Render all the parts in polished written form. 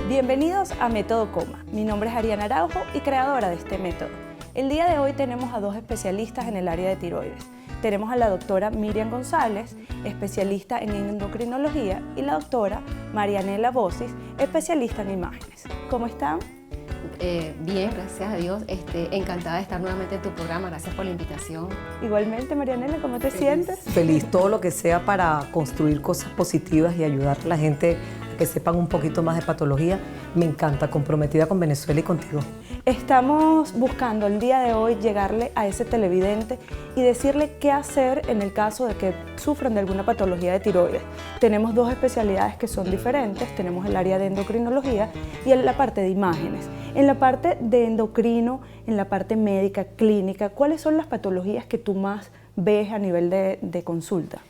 Bienvenidos a Método Coma. Mi nombre es Ariana Araujo y creadora de este método. El día de hoy tenemos a dos especialistas en el área de tiroides. Tenemos a la doctora Miriam González, especialista en endocrinología, y la doctora Marianela Bosis, especialista en imágenes. ¿Cómo están? Bien, gracias a Dios. Encantada de estar nuevamente en tu programa. Gracias por la invitación. Igualmente, Marianela, ¿cómo te sientes? Feliz, todo lo que sea para construir cosas positivas y ayudar a la gente a que sepan un poquito más de patología. Me encanta, comprometida con Venezuela y contigo. Estamos buscando el día de hoy llegarle a ese televidente y decirle qué hacer en el caso de que sufran de alguna patología de tiroides. Tenemos dos especialidades que son diferentes, tenemos el área de endocrinología y la parte de imágenes. En la parte de endocrino, en la parte médica, clínica, ¿cuáles son las patologías que tú más ves a nivel de consulta?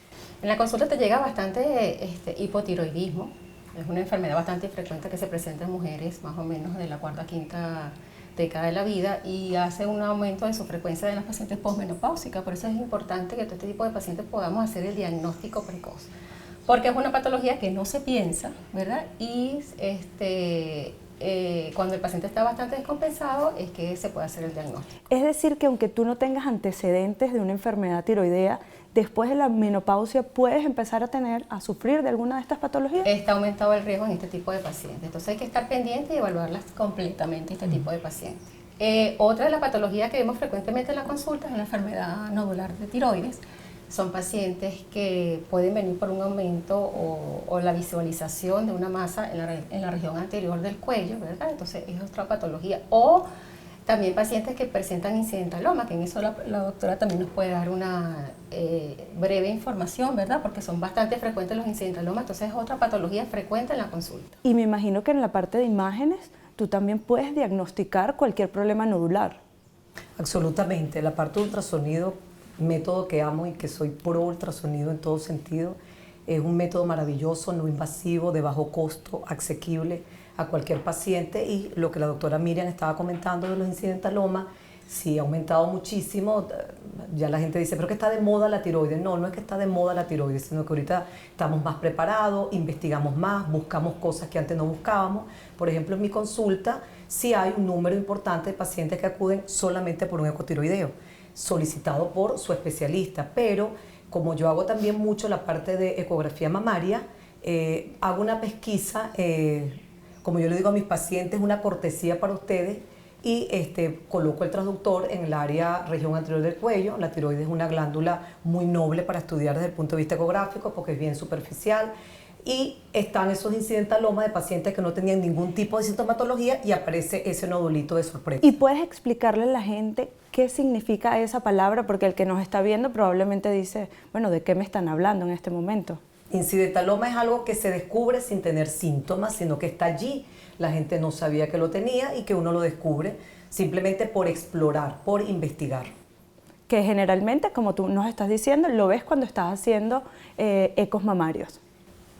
En la consulta te llega bastante hipotiroidismo. Es una enfermedad bastante frecuente que se presenta en mujeres más o menos de la cuarta a quinta década de la vida y hace un aumento de su frecuencia en las pacientes posmenopáusicas. Por eso es importante que todo este tipo de pacientes podamos hacer el diagnóstico precoz. Porque es una patología que no se piensa, ¿verdad? Y cuando el paciente está bastante descompensado es que se puede hacer el diagnóstico. Es decir, que aunque tú no tengas antecedentes de una enfermedad tiroidea, después de la menopausia puedes empezar a sufrir de alguna de estas patologías. Está aumentado el riesgo en este tipo de pacientes. Entonces hay que estar pendiente y evaluarlas completamente, este tipo de pacientes. Otra de las patologías que vemos frecuentemente en la consulta es la enfermedad nodular de tiroides. Son pacientes que pueden venir por un aumento o la visualización de una masa en la región anterior del cuello, ¿verdad? Entonces es otra patología. O también pacientes que presentan incidentaloma, que en eso la doctora también nos puede dar una breve información, ¿verdad? Porque son bastante frecuentes los incidentalomas, entonces es otra patología frecuente en la consulta. Y me imagino que en la parte de imágenes tú también puedes diagnosticar cualquier problema nodular. Absolutamente, la parte de ultrasonido, método que amo y que soy pro ultrasonido en todo sentido, es un método maravilloso, no invasivo, de bajo costo, asequible a cualquier paciente. Y lo que la doctora Miriam estaba comentando de los incidentalomas, sí ha aumentado muchísimo. Ya la gente dice, pero que está de moda la tiroides. No, no es que está de moda la tiroides, sino que ahorita estamos más preparados, investigamos más, buscamos cosas que antes no buscábamos. Por ejemplo, en mi consulta sí hay un número importante de pacientes que acuden solamente por un ecotiroideo, solicitado por su especialista, pero como yo hago también mucho la parte de ecografía mamaria, hago una pesquisa, como yo le digo a mis pacientes, una cortesía para ustedes, y coloco el transductor en el área región anterior del cuello. La tiroides es una glándula muy noble para estudiar desde el punto de vista ecográfico porque es bien superficial, y están esos incidentalomas de pacientes que no tenían ningún tipo de sintomatología y aparece ese nodulito de sorpresa. ¿Y puedes explicarle a la gente qué significa esa palabra? Porque el que nos está viendo probablemente dice, bueno, ¿de qué me están hablando en este momento? Incidentaloma es algo que se descubre sin tener síntomas, sino que está allí. La gente no sabía que lo tenía y que uno lo descubre simplemente por explorar, por investigar. Que generalmente, como tú nos estás diciendo, lo ves cuando estás haciendo ecos mamarios.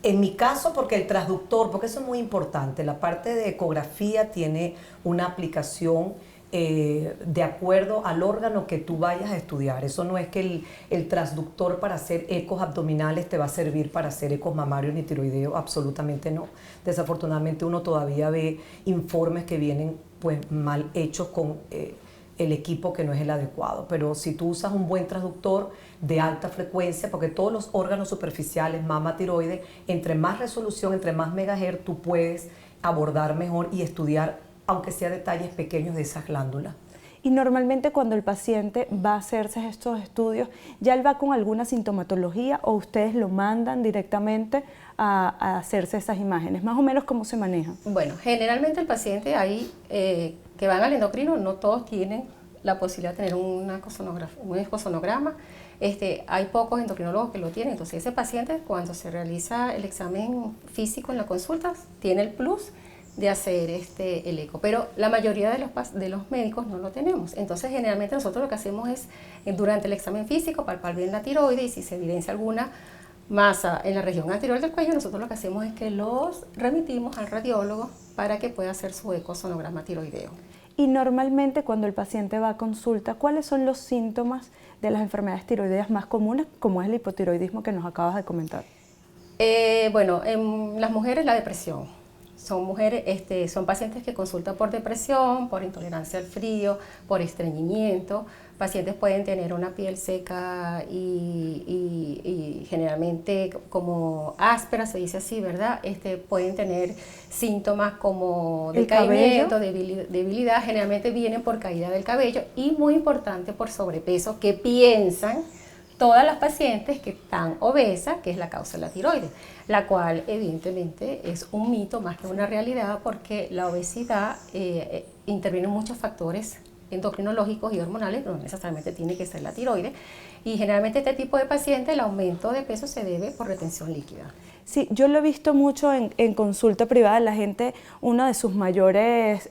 En mi caso, porque el transductor, porque eso es muy importante, la parte de ecografía tiene una aplicación de acuerdo al órgano que tú vayas a estudiar. Eso no es que el transductor para hacer ecos abdominales te va a servir para hacer ecos mamarios ni tiroideos, absolutamente no. Desafortunadamente uno todavía ve informes que vienen pues mal hechos con el equipo que no es el adecuado, pero si tú usas un buen transductor de alta frecuencia, porque todos los órganos superficiales, mama, tiroides, entre más resolución, entre más megahertz, tú puedes abordar mejor y estudiar, aunque sea detalles pequeños de esas glándulas. Y normalmente cuando el paciente va a hacerse estos estudios, ¿ya él va con alguna sintomatología o ustedes lo mandan directamente a hacerse esas imágenes? Más o menos, ¿cómo se maneja? Bueno, generalmente el paciente ahí que van al endocrino, no todos tienen la posibilidad de tener un ecosonograma. Hay pocos endocrinólogos que lo tienen, entonces ese paciente cuando se realiza el examen físico en la consulta tiene el plus de hacer el eco, pero la mayoría de los médicos no lo tenemos. Entonces generalmente nosotros lo que hacemos es durante el examen físico palpar bien la tiroides y si se evidencia alguna masa en la región anterior del cuello, nosotros lo que hacemos es que los remitimos al radiólogo para que pueda hacer su ecosonograma tiroideo. Y normalmente cuando el paciente va a consulta, ¿cuáles son los síntomas de las enfermedades tiroideas más comunes, como es el hipotiroidismo que nos acabas de comentar? Bueno, en las mujeres la depresión. Son mujeres, son pacientes que consultan por depresión, por intolerancia al frío, por estreñimiento. Pacientes pueden tener una piel seca y generalmente como áspera, se dice así, ¿verdad? Pueden tener síntomas como decaimiento, debilidad, generalmente vienen por caída del cabello y muy importante por sobrepeso, que piensan todas las pacientes que están obesas, que es la causa de la tiroides, la cual evidentemente es un mito más que una realidad porque la obesidad interviene en muchos factores endocrinológicos y hormonales, no necesariamente tiene que ser la tiroides, y generalmente este tipo de pacientes el aumento de peso se debe por retención líquida. Sí, yo lo he visto mucho en consulta privada, la gente, una de sus mayores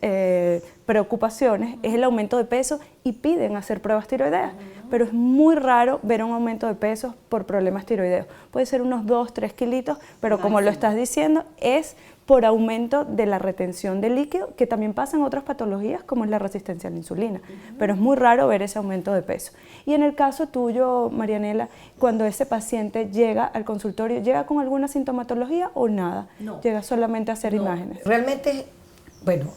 preocupaciones es el aumento de peso y piden hacer pruebas tiroideas, pero es muy raro ver un aumento de peso por problemas tiroideos. Puede ser unos 2, 3 kilitos, pero como lo estás diciendo, es por aumento de la retención de líquido, que también pasa en otras patologías como es la resistencia a la insulina, pero es muy raro ver ese aumento de peso. Y en el caso tuyo, Marianela, cuando ese paciente llega al consultorio, ¿llega con alguna sintomatología o nada? No. ¿Llega solamente a hacer imágenes? Realmente, bueno,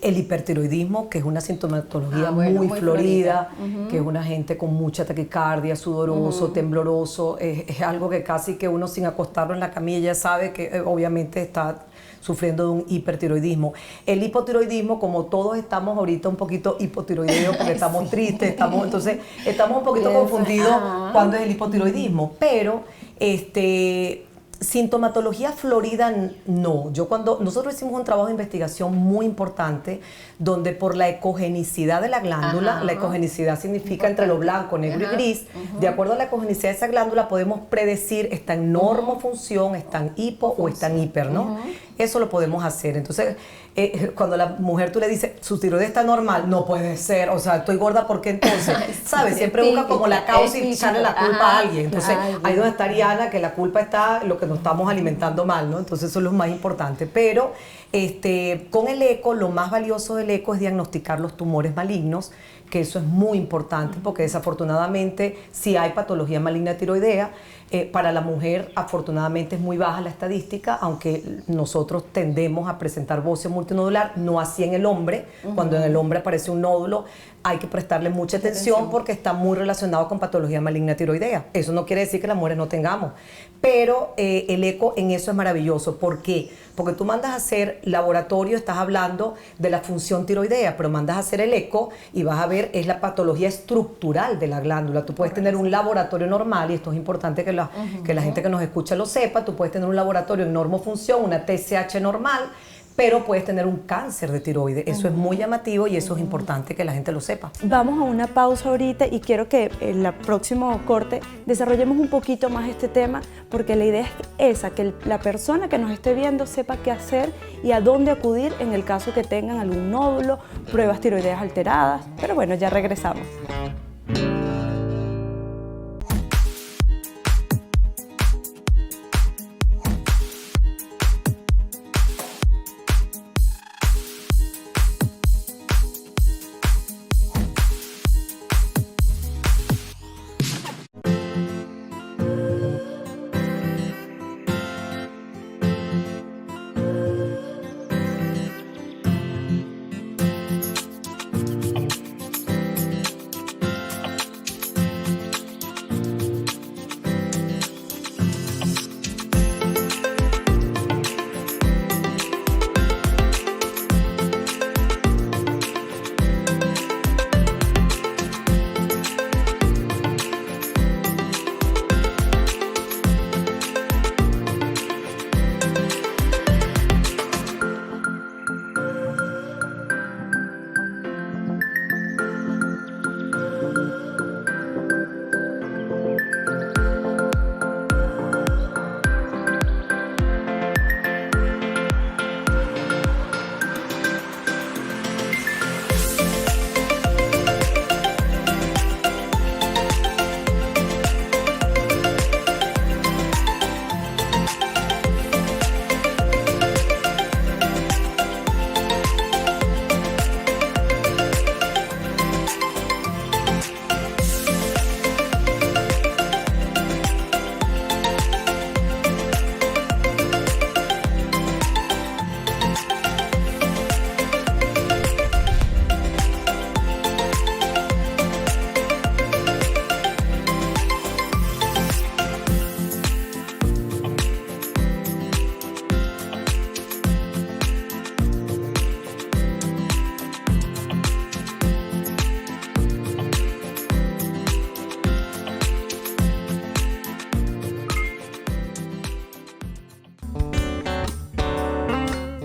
el hipertiroidismo, que es una sintomatología muy florida, que es una gente con mucha taquicardia, sudoroso, tembloroso, es algo que casi que uno sin acostarlo en la camilla sabe que obviamente está sufriendo de un hipertiroidismo. El hipotiroidismo, como todos estamos ahorita un poquito hipotiroideos porque estamos tristes, entonces estamos un poquito confundidos cuando es el hipotiroidismo, pero sintomatología florida no. Nosotros hicimos un trabajo de investigación muy importante donde por la ecogenicidad de la glándula, la ecogenicidad significa entre lo blanco, negro y gris, de acuerdo a la ecogenicidad de esa glándula podemos predecir está en normofunción, está en hipo o está en hiper, ¿no? Eso lo podemos hacer. Entonces, cuando a la mujer tú le dices, su tiroides está normal, no puede ser, o sea, estoy gorda porque entonces, ¿sabes? Siempre busca como la causa y echarle la culpa a alguien. Entonces, ahí donde está Ariana, que la culpa está en lo que nos estamos alimentando mal, ¿no? Entonces, eso es lo más importante. Pero, con el eco, lo más valioso del eco es diagnosticar los tumores malignos, que eso es muy importante porque desafortunadamente si hay patología maligna tiroidea, para la mujer afortunadamente es muy baja la estadística, aunque nosotros tendemos a presentar bocio multinodular, no así en el hombre. Cuando en el hombre aparece un nódulo hay que prestarle mucha atención porque está muy relacionado con patología maligna tiroidea. Eso no quiere decir que las mujeres no tengamos, pero el eco en eso es maravilloso. ¿Por qué? Porque tú mandas a hacer laboratorio, estás hablando de la función tiroidea, pero mandas a hacer el eco y vas a ver, es la patología estructural de la glándula. Tú puedes tener un laboratorio normal, y esto es importante que la gente que nos escucha lo sepa, tú puedes tener un laboratorio en normofunción, una TSH normal, pero puedes tener un cáncer de tiroides. Eso es muy llamativo y eso es importante que la gente lo sepa. Vamos a una pausa ahorita y quiero que en el próximo corte desarrollemos un poquito más este tema, porque la idea es esa, que la persona que nos esté viendo sepa qué hacer y a dónde acudir en el caso que tengan algún nódulo, pruebas tiroideas alteradas. Pero bueno, ya regresamos.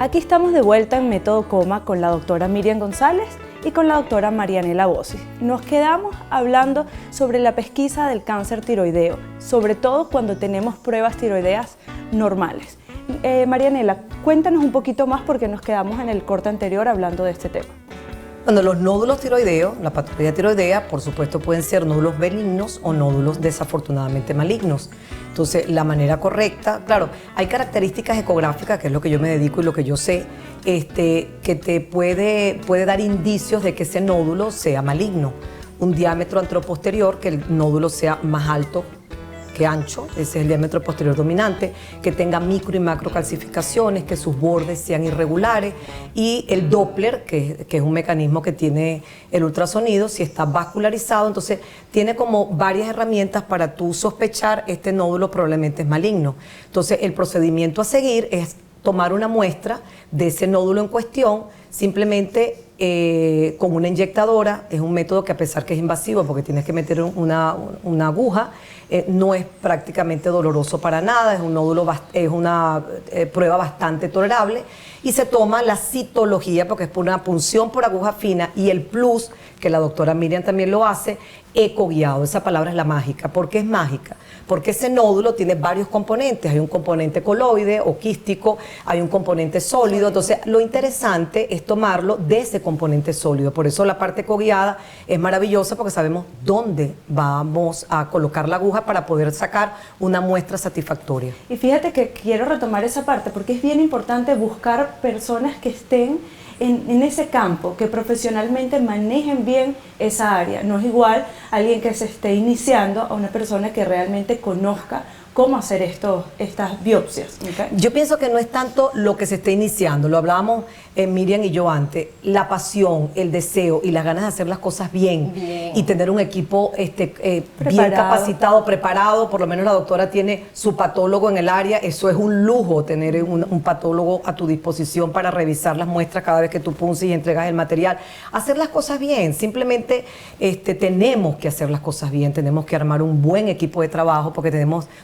Aquí estamos de vuelta en Método Coma con la doctora Miriam González y con la doctora Marianela Bossi. Nos quedamos hablando sobre la pesquisa del cáncer tiroideo, sobre todo cuando tenemos pruebas tiroideas normales. Marianela, cuéntanos un poquito más porque nos quedamos en el corte anterior hablando de este tema. Bueno, los nódulos tiroideos, la patología tiroidea, por supuesto pueden ser nódulos benignos o nódulos desafortunadamente malignos. Entonces, la manera correcta, claro, hay características ecográficas, que es lo que yo me dedico y lo que yo sé, que te puede dar indicios de que ese nódulo sea maligno. Un diámetro anteroposterior, que el nódulo sea más alto que ancho, ese es el diámetro posterior dominante, que tenga micro y macro calcificaciones, que sus bordes sean irregulares, y el Doppler, que es un mecanismo que tiene el ultrasonido, si está vascularizado, entonces tiene como varias herramientas para tú sospechar este nódulo probablemente es maligno. Entonces el procedimiento a seguir es tomar una muestra de ese nódulo en cuestión, simplemente con una inyectadora. Es un método que, a pesar que es invasivo porque tienes que meter una aguja, no es prácticamente doloroso para nada, es una prueba bastante tolerable, y se toma la citología porque es por una punción por aguja fina, y el plus, que la doctora Miriam también lo hace, ecoguiado. Esa palabra es la mágica. ¿Por qué es mágica? Porque ese nódulo tiene varios componentes. Hay un componente coloide o quístico, hay un componente sólido. Entonces, lo interesante es tomarlo de ese componente sólido. Por eso la parte ecoguiada es maravillosa, porque sabemos dónde vamos a colocar la aguja para poder sacar una muestra satisfactoria. Y fíjate que quiero retomar esa parte porque es bien importante buscar personas que estén en ese campo, que profesionalmente manejen bien esa área. No es igual alguien que se esté iniciando a una persona que realmente conozca cómo hacer estas biopsias. ¿Okay? Yo pienso que no es tanto lo que se esté iniciando, lo hablábamos Miriam y yo antes, la pasión, el deseo y las ganas de hacer las cosas bien. Y tener un equipo bien capacitado, preparado. Por lo menos la doctora tiene su patólogo en el área. Eso es un lujo, tener un patólogo a tu disposición para revisar las muestras cada vez que tú punces y entregas el material. Hacer las cosas bien, simplemente tenemos que hacer las cosas bien, tenemos que armar un buen equipo de trabajo porque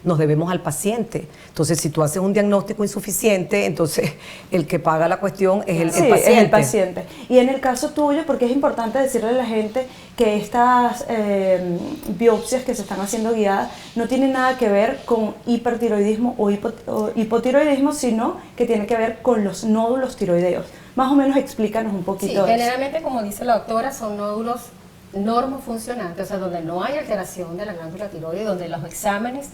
nos debemos al paciente. Entonces, si tú haces un diagnóstico insuficiente, entonces el que paga la cuestión es el paciente. Es el paciente. Y en el caso tuyo, porque es importante decirle a la gente que estas biopsias que se están haciendo guiadas no tienen nada que ver con hipertiroidismo o hipotiroidismo, sino que tiene que ver con los nódulos tiroideos. Más o menos explícanos un poquito. Sí, generalmente, como dice la doctora, son nódulos normofuncionantes, o sea, donde no hay alteración de la glándula tiroides, donde los exámenes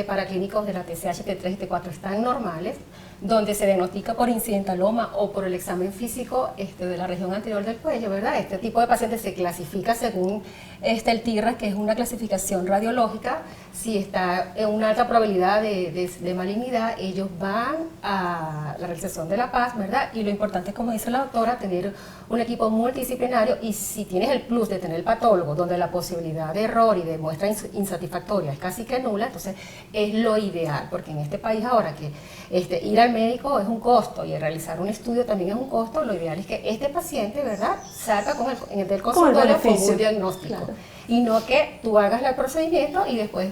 paraclínicos de la TSH, T3 y T4 están normales, donde se diagnostica por incidentaloma o por el examen físico de la región anterior del cuello, ¿verdad? Este tipo de pacientes se clasifica según el TIRAS, que es una clasificación radiológica. Si está en una alta probabilidad de malignidad, ellos van a la realización de la PAS, ¿verdad? Y lo importante es, como dice la doctora, tener un equipo multidisciplinario, y si tienes el plus de tener el patólogo, donde la posibilidad de error y de muestra insatisfactoria es casi que nula, entonces es lo ideal, porque en este país ahora que ir al médico es un costo y realizar un estudio también es un costo, lo ideal es que este paciente, ¿verdad?, salga del consultorio con un diagnóstico. Claro. Y no que tú hagas el procedimiento y después,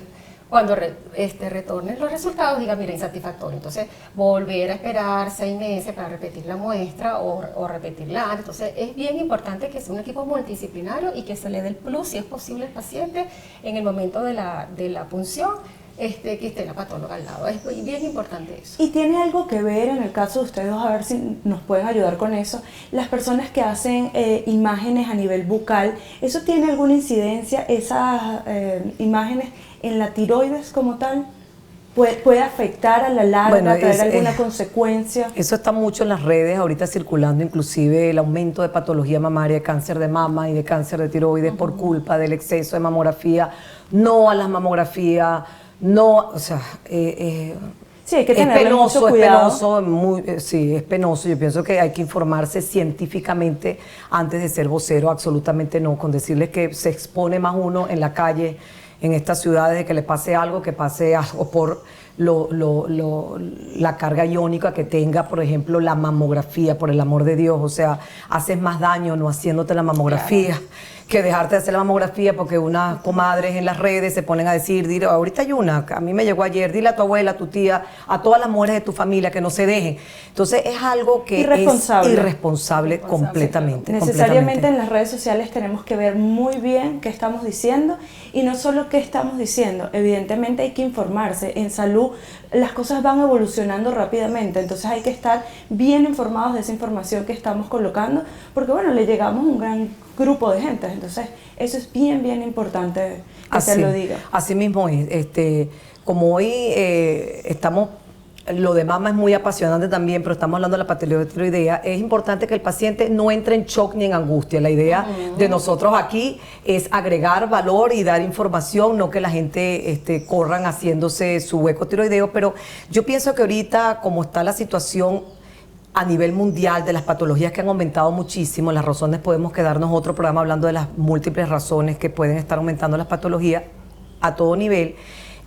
cuando retornen los resultados, diga, mira, insatisfactorio. Entonces, volver a esperar 6 meses para repetir la muestra o repetirla antes. Entonces, es bien importante que sea un equipo multidisciplinario y que se le dé el plus, si es posible, al paciente en el momento de la punción, que esté la patóloga al lado. Es bien importante eso. ¿Y tiene algo que ver, en el caso de ustedes, a ver si nos pueden ayudar con eso, las personas que hacen imágenes a nivel bucal, ¿eso tiene alguna incidencia, esas imágenes, en la tiroides como tal? ¿Puede afectar a la larga, traer alguna consecuencia? Eso está mucho en las redes, ahorita circulando, inclusive el aumento de patología mamaria, de cáncer de mama y de cáncer de tiroides por culpa del exceso de mamografía, no a las mamografías, no, o sea, sí, hay que tener mucho cuidado. Es penoso. Yo pienso que hay que informarse científicamente antes de ser vocero, absolutamente no, con decirles que se expone más uno en la calle, en estas ciudades, de que le pase algo, por la carga iónica que tenga, por ejemplo, la mamografía, por el amor de Dios. O sea, haces más daño no haciéndote la mamografía, claro, que dejarte de hacer la mamografía porque unas comadres en las redes se ponen a decir, dile, ahorita hay una, a mí me llegó ayer, dile a tu abuela, a tu tía, a todas las mujeres de tu familia que no se dejen. Entonces es algo que es irresponsable completamente. Necesariamente en las redes sociales tenemos que ver muy bien qué estamos diciendo y no solo qué estamos diciendo, evidentemente hay que informarse. En salud las cosas van evolucionando rápidamente, entonces hay que estar bien informados de esa información que estamos colocando porque bueno, le llegamos a un gran grupo de gente, entonces eso es bien importante que se lo diga. Así mismo es, como hoy estamos, lo de mama es muy apasionante también, pero estamos hablando de la patología de tiroidea, es importante que el paciente no entre en shock ni en angustia. La idea de nosotros aquí es agregar valor y dar información, no que la gente corran haciéndose su hueco tiroideo, pero yo pienso que ahorita como está la situación a nivel mundial de las patologías que han aumentado muchísimo, las razones, podemos quedarnos otro programa hablando de las múltiples razones que pueden estar aumentando las patologías a todo nivel,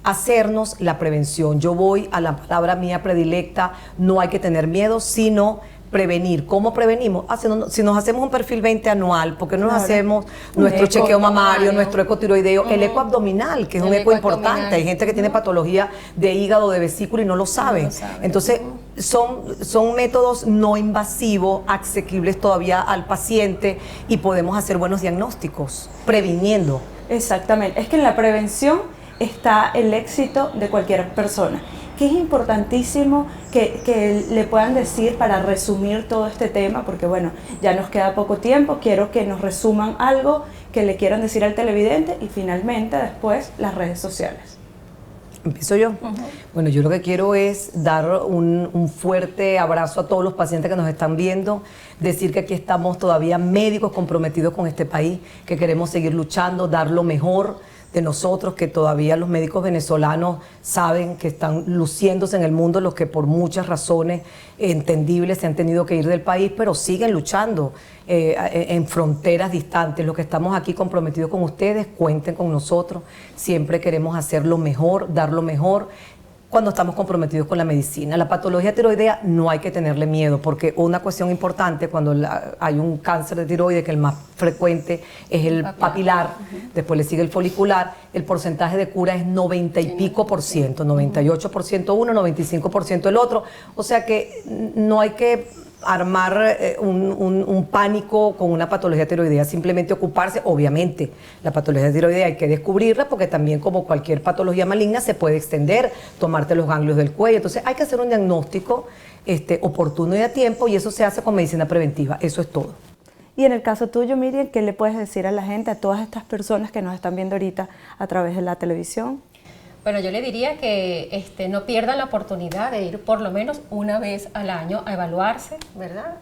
hacernos la prevención. Yo voy a la palabra mía predilecta, no hay que tener miedo, sino prevenir. ¿Cómo prevenimos? Si nos hacemos un perfil 20 anual, ¿por qué no nos hacemos nuestro chequeo mamario, nuestro eco tiroideo, el eco abdominal, que es un eco importante? Hay gente que tiene patología de hígado, de vesícula y no lo sabe. Entonces, son métodos no invasivos, asequibles todavía al paciente y podemos hacer buenos diagnósticos, previniendo. Exactamente. Es que en la prevención está el éxito de cualquier persona. Que es importantísimo que le puedan decir para resumir todo este tema, porque bueno, ya nos queda poco tiempo, quiero que nos resuman algo que le quieran decir al televidente y finalmente después las redes sociales. ¿Empiezo yo? Bueno, yo lo que quiero es dar un fuerte abrazo a todos los pacientes que nos están viendo, decir que aquí estamos todavía médicos comprometidos con este país, que queremos seguir luchando, dar lo mejor de nosotros, que todavía los médicos venezolanos saben que están luciéndose en el mundo, los que por muchas razones entendibles se han tenido que ir del país, pero siguen luchando en fronteras distantes. Los que estamos aquí comprometidos con ustedes, cuenten con nosotros, siempre queremos hacer lo mejor, dar lo mejor, cuando estamos comprometidos con la medicina. La patología tiroidea no hay que tenerle miedo, porque una cuestión importante cuando hay un cáncer de tiroides, que el más frecuente es el papilar, después le sigue el folicular, el porcentaje de cura es 90 y pico por ciento, 98% uno, 95% el otro, o sea que no hay que armar un pánico con una patología tiroidea, simplemente ocuparse. Obviamente la patología tiroidea hay que descubrirla porque también, como cualquier patología maligna, se puede extender, tomarte los ganglios del cuello, entonces hay que hacer un diagnóstico oportuno y a tiempo, y eso se hace con medicina preventiva. Eso es todo. Y en el caso tuyo, Miriam, ¿qué le puedes decir a la gente, a todas estas personas que nos están viendo ahorita a través de la televisión? Bueno, yo le diría que no pierdan la oportunidad de ir por lo menos una vez al año a evaluarse, ¿verdad?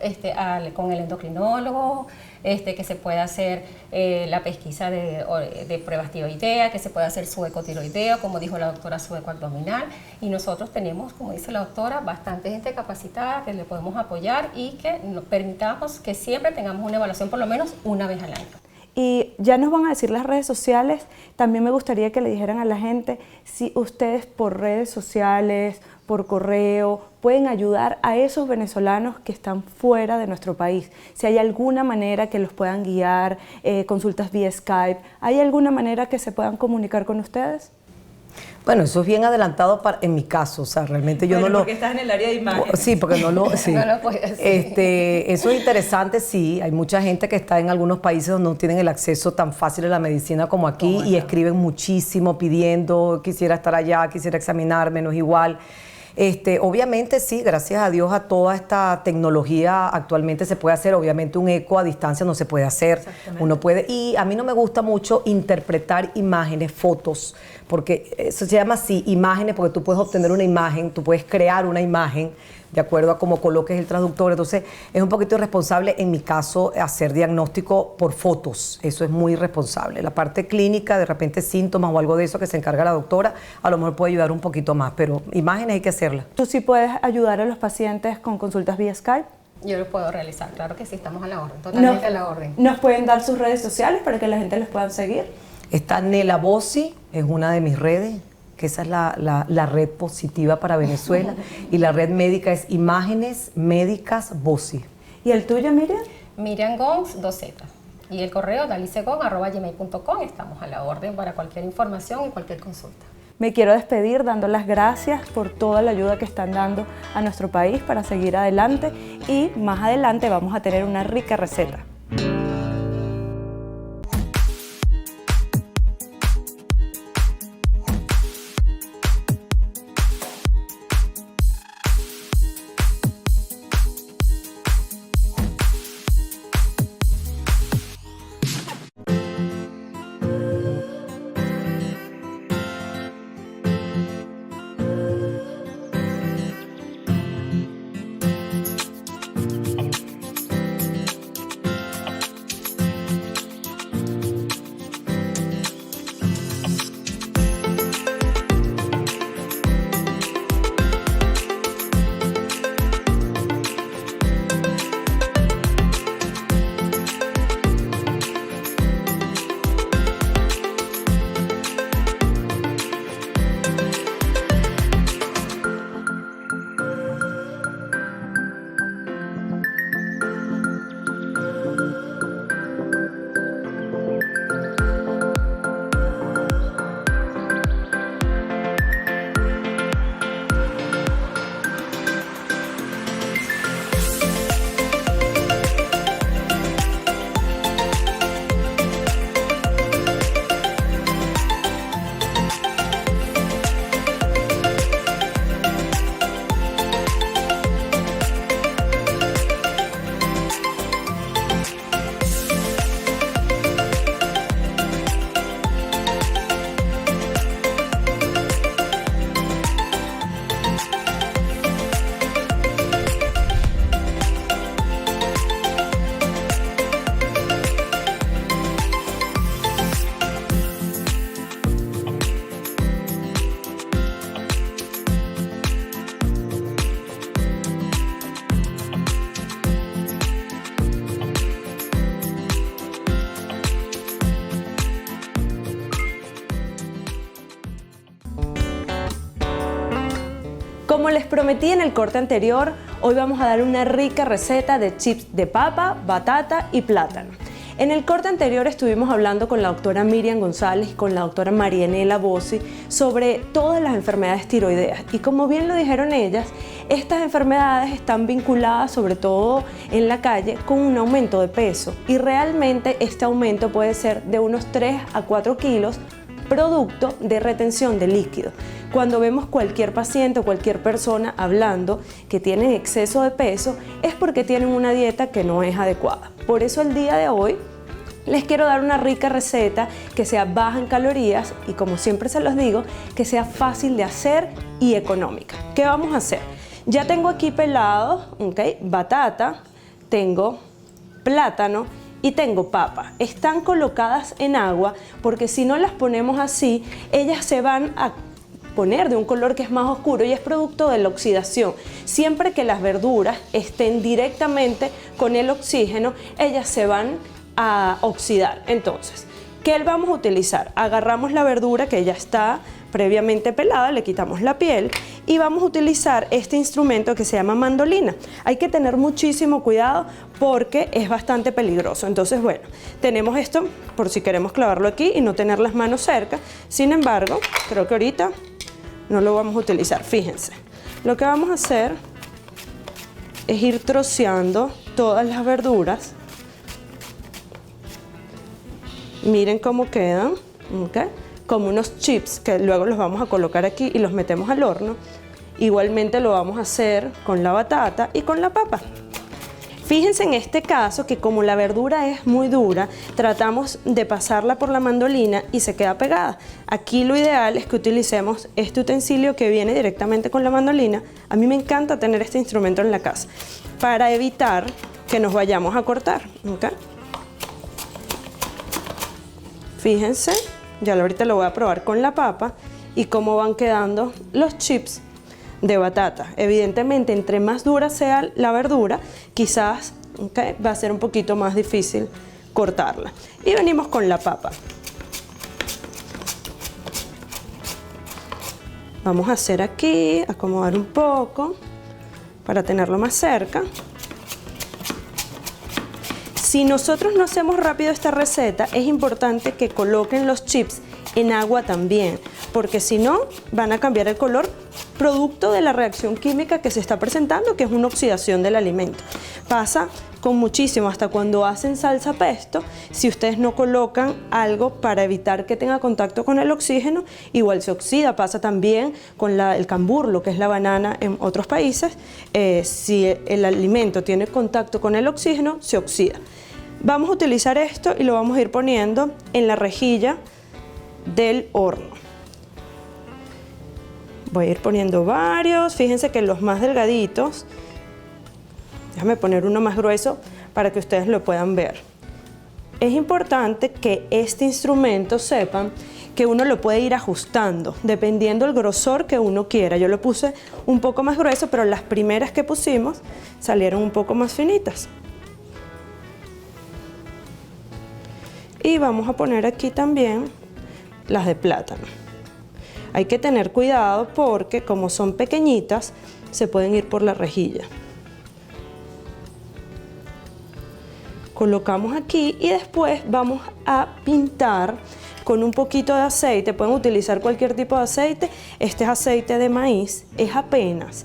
Con el endocrinólogo, que se pueda hacer la pesquisa de pruebas tiroidea, que se pueda hacer su ecotiroideo, como dijo la doctora, su eco abdominal. Y nosotros tenemos, como dice la doctora, bastante gente capacitada que le podemos apoyar y que nos permitamos que siempre tengamos una evaluación por lo menos una vez al año. Y ya nos van a decir las redes sociales, también me gustaría que le dijeran a la gente si ustedes por redes sociales, por correo, pueden ayudar a esos venezolanos que están fuera de nuestro país. Si hay alguna manera que los puedan guiar, consultas vía Skype, ¿hay alguna manera que se puedan comunicar con ustedes? Bueno, eso es bien adelantado en mi caso, o sea, realmente yo no lo... porque estás en el área de imagen. Sí, porque no lo... Sí. No lo puedes decir. Eso es interesante, sí. Hay mucha gente que está en algunos países donde no tienen el acceso tan fácil a la medicina como aquí y escriben muchísimo pidiendo, quisiera estar allá, quisiera examinarme, no es igual. Obviamente sí, gracias a Dios a toda esta tecnología actualmente se puede hacer. Obviamente un eco a distancia no se puede hacer, uno puede, y a mí no me gusta mucho interpretar imágenes, fotos, porque eso se llama así, imágenes, porque tú puedes obtener una imagen, tú puedes crear una imagen de acuerdo a cómo coloques el traductor. Entonces es un poquito irresponsable en mi caso hacer diagnóstico por fotos, eso es muy irresponsable. La parte clínica, de repente síntomas o algo de eso que se encarga la doctora, a lo mejor puede ayudar un poquito más, pero imágenes hay que hacerlas. ¿Tú sí puedes ayudar a los pacientes con consultas vía Skype? Yo lo puedo realizar, claro que sí, estamos a la orden, totalmente a la orden. ¿Nos pueden dar sus redes sociales para que la gente los pueda seguir? Está Nela Bossi, es una de mis redes, que esa es la red positiva para Venezuela, y la red médica es Imágenes Médicas Bossi. ¿Y el tuyo, Miriam? Miriam Gons, 2Z. Y el correo dalisegon@gmail.com. Estamos a la orden para cualquier información y cualquier consulta. Me quiero despedir dando las gracias por toda la ayuda que están dando a nuestro país para seguir adelante, y más adelante vamos a tener una rica receta. Como les prometí en el corte anterior, hoy vamos a dar una rica receta de chips de papa, batata y plátano. En el corte anterior estuvimos hablando con la doctora Miriam González y con la doctora Marianela Bossi sobre todas las enfermedades tiroideas, y como bien lo dijeron ellas, estas enfermedades están vinculadas sobre todo en la calle con un aumento de peso, y realmente este aumento puede ser de unos 3 a 4 kilos producto de retención de líquido. Cuando vemos cualquier paciente o cualquier persona hablando que tienen exceso de peso, es porque tienen una dieta que no es adecuada. Por eso el día de hoy les quiero dar una rica receta que sea baja en calorías y, como siempre se los digo, que sea fácil de hacer y económica. ¿Qué vamos a hacer? Ya tengo aquí pelado, batata, tengo plátano y tengo papa. Están colocadas en agua porque si no las ponemos así, ellas se van a poner de un color que es más oscuro y es producto de la oxidación. Siempre que las verduras estén directamente con el oxígeno, ellas se van a oxidar. Entonces, ¿qué vamos a utilizar? Agarramos la verdura que ya está previamente pelada, le quitamos la piel y vamos a utilizar este instrumento que se llama mandolina. Hay que tener muchísimo cuidado porque es bastante peligroso. Entonces, bueno, tenemos esto por si queremos clavarlo aquí y no tener las manos cerca. Sin embargo, creo que ahorita no lo vamos a utilizar. Fíjense, lo que vamos a hacer es ir troceando todas las verduras. Miren cómo quedan, como unos chips que luego los vamos a colocar aquí y los metemos al horno. Igualmente lo vamos a hacer con la batata y con la papa. Fíjense en este caso que como la verdura es muy dura, tratamos de pasarla por la mandolina y se queda pegada. Aquí lo ideal es que utilicemos este utensilio que viene directamente con la mandolina. A mí me encanta tener este instrumento en la casa para evitar que nos vayamos a cortar. Fíjense, ya ahorita lo voy a probar con la papa y cómo van quedando los chips de batata. Evidentemente, entre más dura sea la verdura, quizás va a ser un poquito más difícil cortarla. Y venimos con la papa. Vamos a hacer aquí, acomodar un poco para tenerlo más cerca. Si nosotros no hacemos rápido esta receta, es importante que coloquen los chips en agua también, porque si no, van a cambiar el color producto de la reacción química que se está presentando, que es una oxidación del alimento. Pasa con muchísimo, hasta cuando hacen salsa pesto, si ustedes no colocan algo para evitar que tenga contacto con el oxígeno, igual se oxida. Pasa también con el cambur, lo que es la banana en otros países, si el alimento tiene contacto con el oxígeno, se oxida. Vamos a utilizar esto y lo vamos a ir poniendo en la rejilla del horno. Voy a ir poniendo varios, fíjense que los más delgaditos, déjame poner uno más grueso para que ustedes lo puedan ver. Es importante que este instrumento sepan que uno lo puede ir ajustando dependiendo del grosor que uno quiera. Yo lo puse un poco más grueso, pero las primeras que pusimos salieron un poco más finitas. Y vamos a poner aquí también las de plátano. Hay que tener cuidado porque como son pequeñitas, se pueden ir por la rejilla. Colocamos aquí y después vamos a pintar con un poquito de aceite. Pueden utilizar cualquier tipo de aceite. Este es aceite de maíz, es apenas.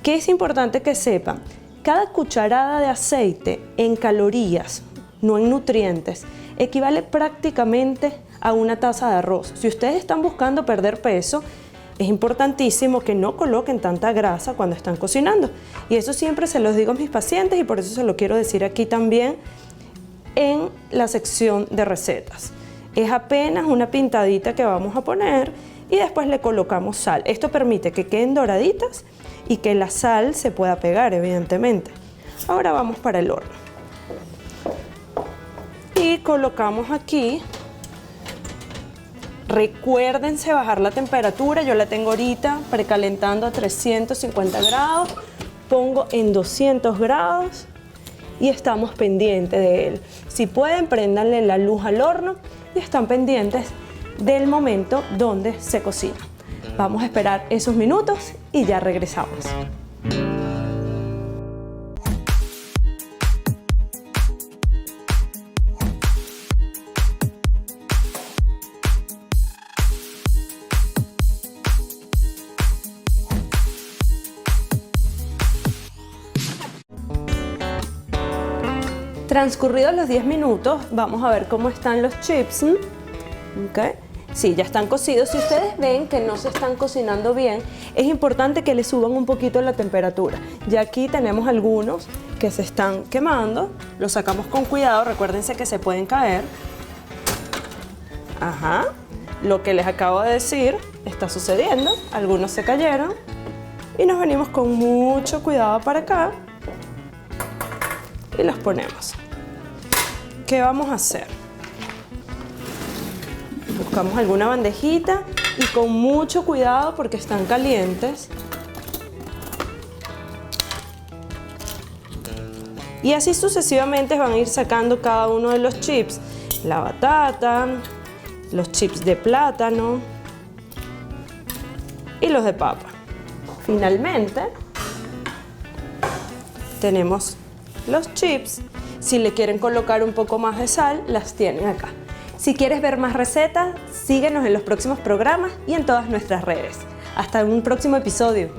¿Qué es importante que sepan? Cada cucharada de aceite en calorías, no en nutrientes, equivale prácticamente a una taza de arroz. Si ustedes están buscando perder peso, es importantísimo que no coloquen tanta grasa cuando están cocinando. Y eso siempre se los digo a mis pacientes y por eso se lo quiero decir aquí también en la sección de recetas. Es apenas una pintadita que vamos a poner y después le colocamos sal. Esto permite que queden doraditas y que la sal se pueda pegar, evidentemente. Ahora vamos para el horno. Y colocamos aquí. Recuérdense bajar la temperatura, yo la tengo ahorita precalentando a 350 grados, pongo en 200 grados y estamos pendientes de él. Si pueden, préndanle la luz al horno y están pendientes del momento donde se cocina. Vamos a esperar esos minutos y ya regresamos. Transcurridos los 10 minutos, vamos a ver cómo están los chips. ¿Okay? Sí, ya están cocidos. Si ustedes ven que no se están cocinando bien, es importante que le suban un poquito la temperatura. Ya aquí tenemos algunos que se están quemando. Los sacamos con cuidado, recuérdense que se pueden caer. Ajá, lo que les acabo de decir está sucediendo. Algunos se cayeron. Y nos venimos con mucho cuidado para acá. Y los ponemos. ¿Qué vamos a hacer? Buscamos alguna bandejita y con mucho cuidado porque están calientes. Y así sucesivamente van a ir sacando cada uno de los chips. La batata, los chips de plátano y los de papa. Finalmente, tenemos los chips. Si le quieren colocar un poco más de sal, las tienen acá. Si quieres ver más recetas, síguenos en los próximos programas y en todas nuestras redes. Hasta un próximo episodio.